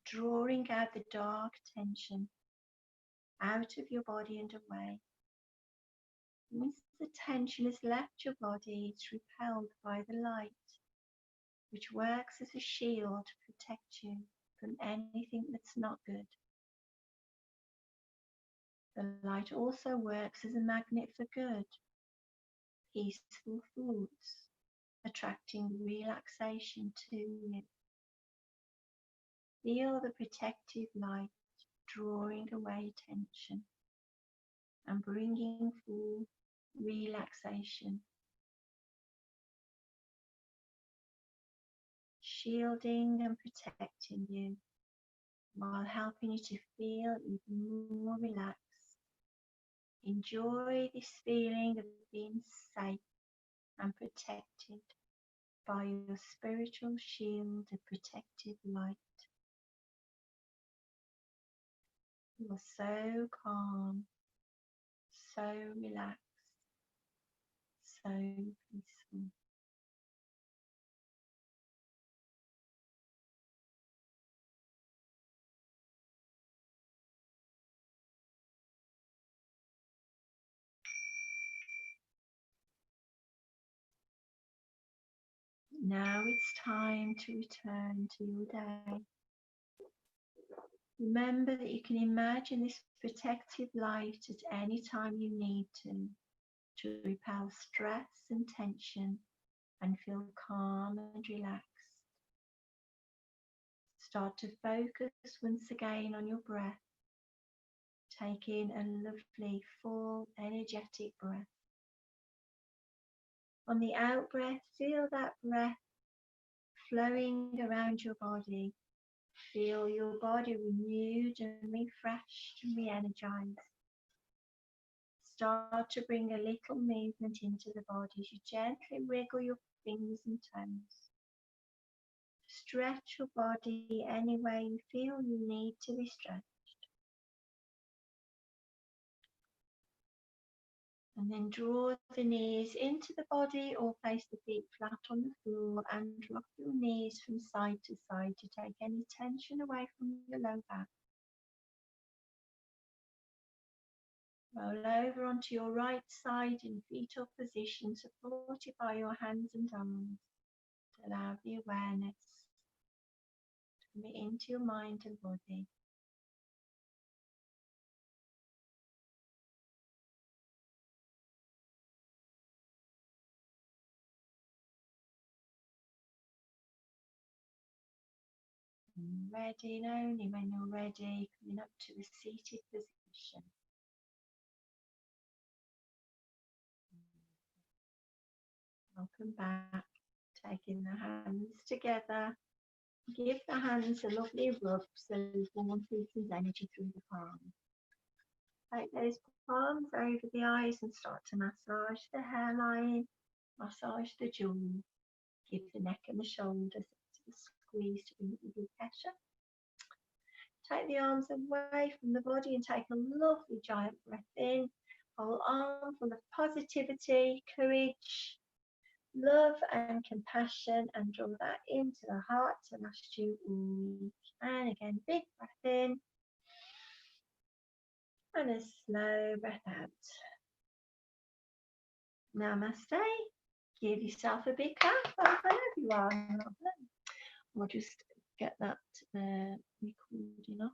drawing out the dark tension out of your body and away. Once the tension has left your body, it's repelled by the light, which works as a shield to protect you from anything that's not good. The light also works as a magnet for good, peaceful thoughts, attracting relaxation to you. Feel the protective light drawing away tension and bringing full relaxation, shielding and protecting you while helping you to feel even more relaxed. Enjoy this feeling of being safe and protected by your spiritual shield of protective light. You are so calm, so relaxed, so peaceful. Now it's time to return to your day. Remember that you can imagine this protective light at any time you need to repel stress and tension and feel calm and relaxed. Start to focus once again on your breath. Take in a lovely, full, energetic breath. On the out breath, feel that breath flowing around your body. Feel your body renewed and refreshed and re-energized. Start to bring a little movement into the body as you gently wriggle your fingers and toes. Stretch your body any way you feel you need to be stretched. And then draw the knees into the body or place the feet flat on the floor and rock your knees from side to side to take any tension away from your low back. Roll over onto your right side in fetal position, supported by your hands and arms. Allow the awareness to come into your mind and body. Ready and only when you're ready, coming up to a seated position. Welcome back. Taking the hands together. Give the hands a lovely rub so warm feels energy through the palms. Take those palms over the eyes and start to massage the hairline, massage the jaw. Give the neck and the shoulders a squeeze to bring it with pressure. Take the arms away from the body and take a lovely giant breath in. Whole arm full of positivity, courage, love and compassion, and draw that into the heart to last you all week. And again, big breath in and a slow breath out. Namaste. Give yourself a big clap. Wherever you are. We'll just get that recording off.